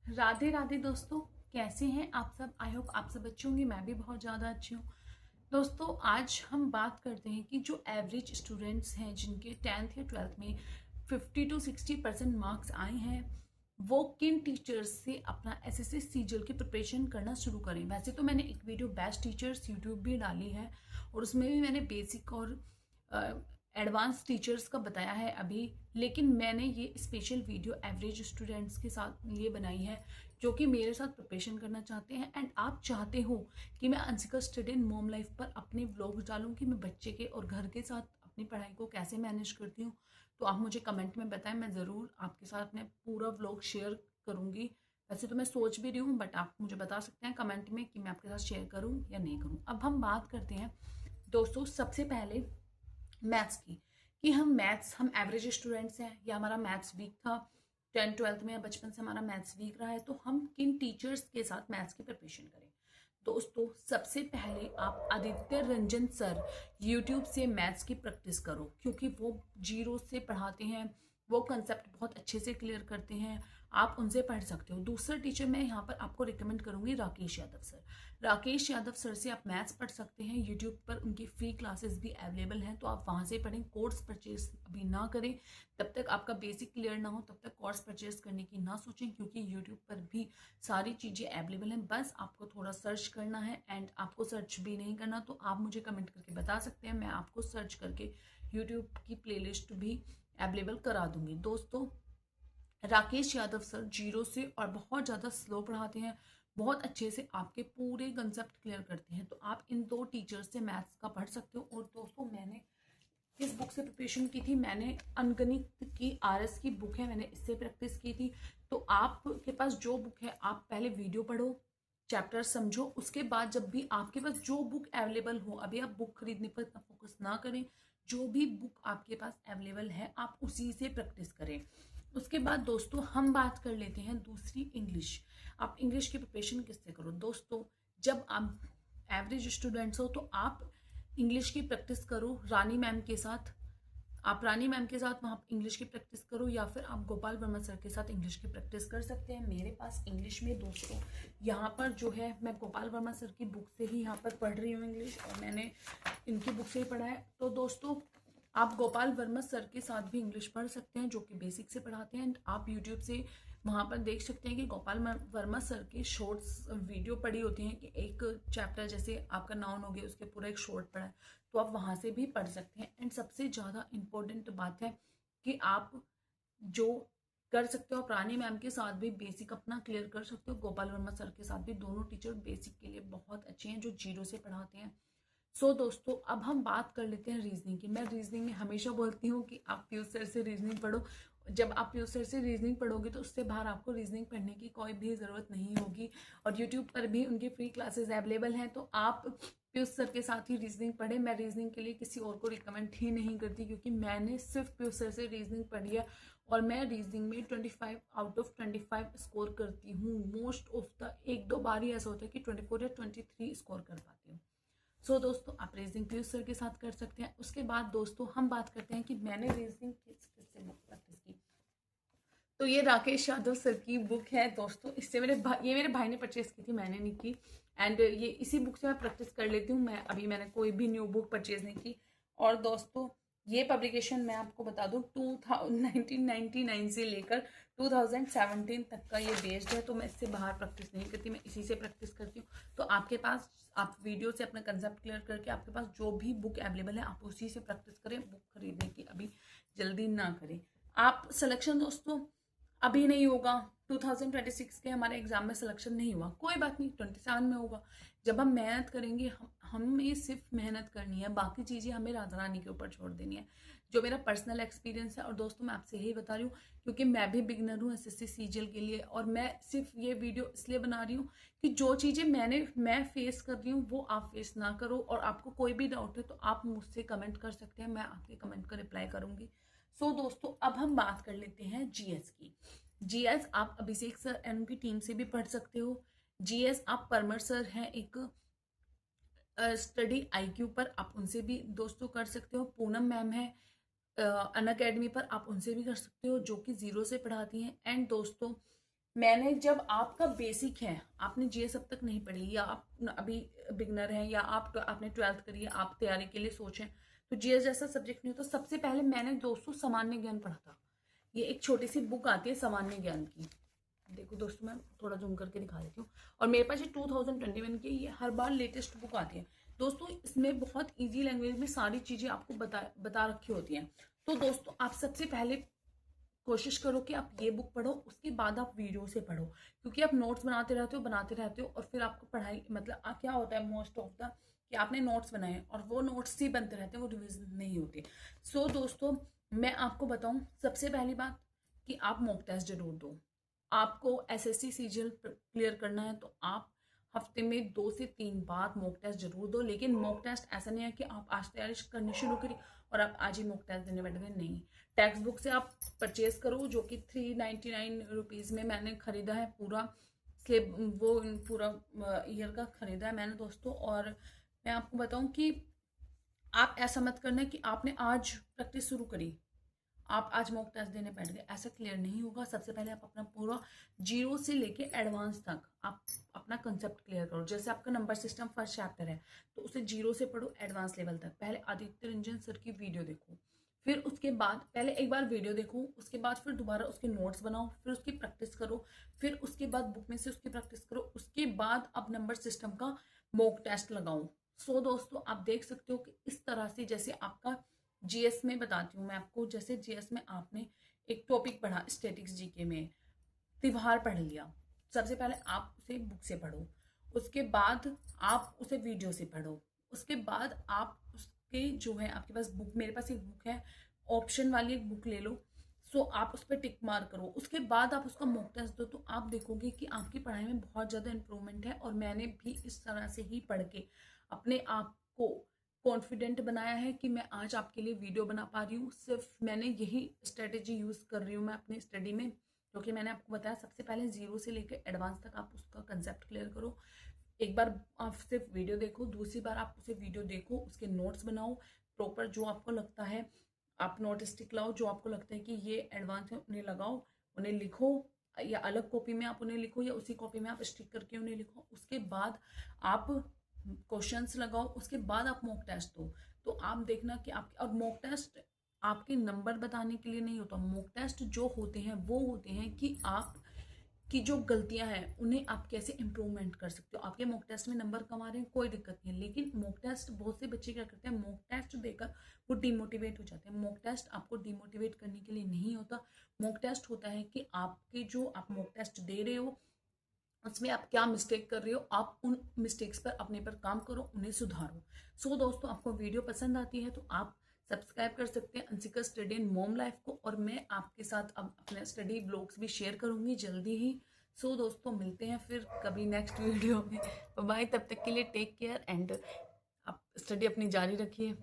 राधे राधे दोस्तों, कैसे हैं आप सब। आई होप आप सब अच्छे होंगे। मैं भी बहुत ज़्यादा अच्छी हूँ। दोस्तों, आज हम बात करते हैं कि जो एवरेज स्टूडेंट्स हैं जिनके 10th या 12th में 50 to 60% मार्क्स आए हैं, वो किन टीचर्स से अपना एसएससी सीजीएल की प्रिपरेशन करना शुरू करें। वैसे तो मैंने एक वीडियो बेस्ट टीचर्स यूट्यूब भी डाली है और उसमें भी मैंने बेसिक और एडवांस टीचर्स का बताया है अभी, लेकिन मैंने ये स्पेशल वीडियो एवरेज स्टूडेंट्स के साथ लिए बनाई है जो कि मेरे साथ प्रिपरेशन करना चाहते हैं एंड आप चाहते हो कि मैं Anshika study in mom life पर अपने व्लॉग डालूं कि मैं बच्चे के और घर के साथ अपनी पढ़ाई को कैसे मैनेज करती हूँ। तो आप मुझे कमेंट में बताएं, मैं ज़रूर आपके साथ में पूरा व्लॉग शेयर करूँगी। वैसे तो मैं सोच भी रही हूँ, बट आप मुझे बता सकते हैं कमेंट में कि मैं आपके साथ शेयर करूँ या नहीं करूँ। अब हम बात करते हैं दोस्तों सबसे पहले मैथ्स की, कि हम एवरेज स्टूडेंट्स हैं या हमारा मैथ्स वीक था 10th 12th में या बचपन से हमारा मैथ्स वीक रहा है, तो हम किन टीचर्स के साथ मैथ्स की प्रिपरेशन करें। दोस्तों, सबसे पहले आप आदित्य रंजन सर यूट्यूब से मैथ्स की प्रैक्टिस करो, क्योंकि वो जीरो से पढ़ाते हैं, वो कंसेप्ट बहुत अच्छे से क्लियर करते हैं। आप उनसे पढ़ सकते हो। दूसरा टीचर मैं यहाँ पर आपको रिकमेंड करूंगी राकेश यादव सर। राकेश यादव सर से आप मैथ्स पढ़ सकते हैं। यूट्यूब पर उनकी फ्री क्लासेस भी अवेलेबल हैं, तो आप वहाँ से पढ़ें। कोर्स परचेज अभी ना करें, तब तक आपका बेसिक क्लियर ना हो तब तक कोर्स परचेज करने की ना सोचें, क्योंकि यूट्यूब पर भी सारी चीज़ें अवेलेबल हैं। बस आपको थोड़ा सर्च करना है, एंड आपको सर्च भी नहीं करना तो आप मुझे कमेंट करके बता सकते हैं, मैं आपको सर्च करके यूट्यूब की प्लेलिस्ट भी अवेलेबल करा दूंगी। दोस्तों, राकेश यादव सर जीरो से और बहुत ज़्यादा स्लो पढ़ाते हैं, बहुत अच्छे से आपके पूरे कंसेप्ट क्लियर करते हैं, तो आप इन दो टीचर्स से मैथ्स का पढ़ सकते हो। और दोस्तों, मैंने किस बुक से प्रिपरेशन की थी, मैंने अनगणित की आरएस की बुक है, मैंने इससे प्रैक्टिस की थी। तो आपके पास जो बुक है, आप पहले वीडियो पढ़ो, चैप्टर समझो, उसके बाद जब भी आपके पास जो बुक अवेलेबल हो, अभी आप बुक खरीदने पर इतना फोकस ना करें, जो भी बुक आपके पास अवेलेबल है आप उसी से प्रैक्टिस करें। उसके बाद दोस्तों हम बात कर लेते हैं दूसरी, इंग्लिश। आप इंग्लिश की प्रिपरेशन किससे करो। दोस्तों, जब आप एवरेज स्टूडेंट्स हो तो आप इंग्लिश की प्रैक्टिस करो रानी मैम के साथ। आप रानी मैम के साथ वहाँ इंग्लिश की प्रैक्टिस करो, या फिर आप गोपाल वर्मा सर के साथ इंग्लिश की प्रैक्टिस कर सकते हैं। मेरे पास इंग्लिश में दोस्तों यहाँ पर जो है, मैं गोपाल वर्मा सर की बुक से ही यहाँ पर पढ़ रही हूँ इंग्लिश, और मैंने इनकी बुक से ही पढ़ा है। तो दोस्तों, आप गोपाल वर्मा सर के साथ भी इंग्लिश पढ़ सकते हैं, जो कि बेसिक से पढ़ाते हैं। आप यूट्यूब से वहाँ पर देख सकते हैं कि गोपाल वर्मा सर के शॉर्ट्स वीडियो पड़ी होती हैं, कि एक चैप्टर जैसे आपका नाउन हो गया, उसके पूरा एक शॉर्ट पढ़ा है, तो आप वहाँ से भी पढ़ सकते हैं। एंड सबसे ज़्यादा इम्पोर्टेंट बात है कि आप जो कर सकते हो, आप रानी मैम के साथ भी बेसिक अपना क्लियर कर सकते हो, गोपाल वर्मा सर के साथ भी। दोनों टीचर बेसिक के लिए बहुत अच्छे हैं, जो जीरो से पढ़ाते हैं। दोस्तों, अब हम बात कर लेते हैं रीजनिंग की। मैं रीजनिंग में हमेशा बोलती हूँ कि आप पीयूष सर से रीजनिंग पढ़ो। जब आप पीयूष सर से रीजनिंग पढ़ोगे तो उससे बाहर आपको रीजनिंग पढ़ने की कोई भी ज़रूरत नहीं होगी, और यूट्यूब पर भी उनकी फ्री क्लासेस अवेलेबल हैं, तो आप पीयूष सर के साथ ही रीजनिंग पढ़ें। मैं रीजनिंग के लिए किसी और को रिकमेंड ही नहीं करती, क्योंकि मैंने सिर्फ पीयूष सर से रीजनिंग पढ़ी है, और मैं रीजनिंग में 25 out of 25 स्कोर करती हूँ। मोस्ट ऑफ द एक दो बार ही ऐसा होता है कि 24 या 23 स्कोर कर पाती हूँ। दोस्तों, आप रीजनिंग पीयूष सर के साथ कर सकते हैं। उसके बाद दोस्तों हम बात करते हैं कि मैंने रीजनिंग किससे बुक प्रैक्टिस की। तो ये राकेश यादव सर की बुक है दोस्तों। इससे ये मेरे भाई ने परचेस की थी, मैंने नहीं की। एंड ये इसी बुक से मैं प्रैक्टिस कर लेती हूँ। मैंने कोई भी न्यू बुक परचेज नहीं की। और दोस्तों, ये पब्लिकेशन मैं आपको बता दूँ 1999 से लेकर 2017 तक का ये बेस्ड है, तो मैं इससे बाहर प्रैक्टिस नहीं करती, मैं इसी से प्रैक्टिस करती हूँ। तो आपके पास, आप वीडियो से अपना कंसेप्ट क्लियर करके आपके पास जो भी बुक अवेलेबल है आप उसी से प्रैक्टिस करें। बुक खरीदने की अभी जल्दी ना करें। आप सिलेक्शन दोस्तों अभी नहीं होगा, 2026 के हमारे एग्जाम में सिलेक्शन नहीं हुआ, कोई बात नहीं, 27 में होगा। जब हम मेहनत करेंगे, हमें सिर्फ मेहनत करनी है, बाकी चीज़ें हमें राधा रानी के ऊपर छोड़ देनी है, जो मेरा पर्सनल एक्सपीरियंस है। और दोस्तों, मैं आपसे यही बता रही हूँ, क्योंकि मैं भी बिगनर हूँ एसएससी सीजीएल के लिए, और मैं सिर्फ ये वीडियो इसलिए बना रही हूँ कि जो चीज़ें मैं फेस कर रही हूँ वो आप फेस ना करो। और आपको कोई भी डाउट है तो आप मुझसे कमेंट कर सकते हैं, मैं आपके कमेंट का रिप्लाई करूँगी। दोस्तों, अब हम बात कर लेते हैं जीएस की। जीएस आप अभिषेक सर एंड उनकी टीम से भी पढ़ सकते हो। जीएस आप परमर सर हैं एक स्टडी आईक्यू पर, आप उनसे भी दोस्तों कर सकते हो। पूनम मैम है अन अकेडमी पर, आप उनसे भी कर सकते हो, जो कि जीरो से पढ़ाती हैं। एंड दोस्तों, मैंने जब आपका बेसिक है, आपने जीएस अब तक नहीं पढ़ी, या आप अभी बिगनर हैं, या आपने 12th करी है, आप तैयारी के लिए सोचें, तो जीएस जैसा सब्जेक्ट नहीं होता। सबसे पहले मैंने दोस्तों सामान्य ज्ञान पढ़ा था। ये एक छोटी सी बुक आती है सामान्य ज्ञान की, देखो दोस्तों मैं थोड़ा जूम करके दिखा देती हूँ। और मेरे पास ये 2021 की, ये हर बार लेटेस्ट बुक आती है दोस्तों। इसमें बहुत इजी लैंग्वेज में सारी चीजें आपको बता रखी होती हैं। तो दोस्तों आप सबसे पहले कोशिश करो कि आप ये बुक पढ़ो, उसके बाद आप वीडियो से पढ़ो, क्योंकि आप नोट्स बनाते रहते हो और फिर आपको पढ़ाई मतलब क्या होता है मोस्ट ऑफ द कि आपने नोट्स बनाए और वो नोट्स ही बनते रहते हैं, वो रिविजन नहीं होती। सो दोस्तों मैं आपको बताऊं, सबसे पहली बात कि आप मॉक टेस्ट जरूर दो। आपको एसएससी सीजीएल क्लियर करना है तो आप हफ्ते में 2 से 3 बार मॉक टेस्ट जरूर दो। लेकिन मॉक टेस्ट ऐसा नहीं है कि आप आज तैयारी करनी शुरू करी और आप आज ही मॉक टेस्ट देने बैठ गए, नहीं। टेक्स्ट बुक से आप परचेज करो, जो कि 399 रुपीज़ में मैंने खरीदा है पूरा स्लेब, वो पूरा ईयर का खरीदा है मैंने दोस्तों। और मैं आपको बताऊं कि आप ऐसा मत करना कि आपने आज प्रैक्टिस शुरू करी, आप आज मॉक टेस्ट देने बैठ गए, ऐसा क्लियर नहीं होगा। सबसे पहले आप अपना पूरा जीरो से लेके एडवांस तक आप अपना कंसेप्ट क्लियर करो। जैसे आपका नंबर सिस्टम फर्स्ट चैप्टर है तो उसे जीरो से पढ़ो एडवांस लेवल तक। पहले आदित्य रंजन सर की वीडियो देखो, फिर उसके बाद पहले एक बार वीडियो देखो, उसके बाद फिर दोबारा उसके नोट्स बनाओ, फिर उसकी प्रैक्टिस करो, फिर उसके बाद बुक में से उसकी प्रैक्टिस करो, उसके बाद अब नंबर सिस्टम का मॉक टेस्ट लगाओ। सो दोस्तों आप देख सकते हो कि इस तरह से जैसे आपका जीएस में बताती हूँ मैं आपको, जैसे जीएस में आपने एक टॉपिक पढ़ा स्टैटिक्स जीके में, त्योहार पढ़ लिया, सबसे पहले आप उसे बुक से पढ़ो, उसके बाद आप उसे वीडियो से पढ़ो, उसके बाद आप उसके जो है आपके पास बुक, मेरे पास एक बुक है ऑप्शन वाली एक बुक ले लो। सो आप उस पर टिक मार करो, उसके बाद आप उसका मॉक टेस्ट दो, तो आप देखोगे कि आपकी पढ़ाई में बहुत ज़्यादा इंप्रूवमेंट है। और मैंने भी इस तरह से ही पढ़ के अपने आप को कॉन्फिडेंट बनाया है कि मैं आज आपके लिए वीडियो बना पा रही हूँ। सिर्फ मैंने यही स्ट्रेटेजी यूज़ कर रही हूँ मैं अपनी स्टडी में, क्योंकि मैंने आपको बताया सबसे पहले जीरो से लेकर एडवांस तक आप उसका कंसेप्ट क्लियर करो। एक बार आप सिर्फ वीडियो देखो, दूसरी बार आप उसे वीडियो देखो, उसके नोट्स बनाओ प्रॉपर, जो आपको लगता है आप नोट स्टिक लाओ, जो आपको लगता है कि ये एडवांस है उन्हें लगाओ, उन्हें लिखो, या अलग कॉपी में आप उन्हें लिखो या उसी कॉपी में आप स्टिक करके उन्हें लिखो। उसके बाद आप क्वेश्चंस लगाओ, उसके बाद आप मॉक टेस्ट दो। तो आप देखना कि आप, और मॉक टेस्ट आपके नंबर बताने के लिए नहीं होता। मॉक टेस्ट जो होते हैं वो होते हैं कि आप की जो गलतियां हैं उन्हें आप कैसे इंप्रूवमेंट कर सकते हो। आपके मॉक टेस्ट में नंबर कम आ रहे हैं कोई दिक्कत नहीं है, लेकिन मॉक टेस्ट बहुत से बच्चे क्या करते हैं, मॉक टेस्ट देकर वो डिमोटिवेट हो जाते हैं। मॉक टेस्ट आपको डिमोटिवेट करने के लिए नहीं होता। मॉक टेस्ट होता है कि आपके जो आप मॉक टेस्ट दे रहे हो उसमें आप क्या मिस्टेक कर रहे हो, आप उन मिस्टेक्स पर अपने पर काम करो, उन्हें सुधारो। सो दोस्तों आपको वीडियो पसंद आती है तो आप सब्सक्राइब कर सकते हैं Anshika study in mom life को, और मैं आपके साथ अब अपने स्टडी ब्लॉग्स भी शेयर करूंगी जल्दी ही। सो दोस्तों मिलते हैं फिर कभी नेक्स्ट वीडियो में। बाय, तब तक के लिए टेक केयर एंड आप स्टडी अपनी जारी रखिए।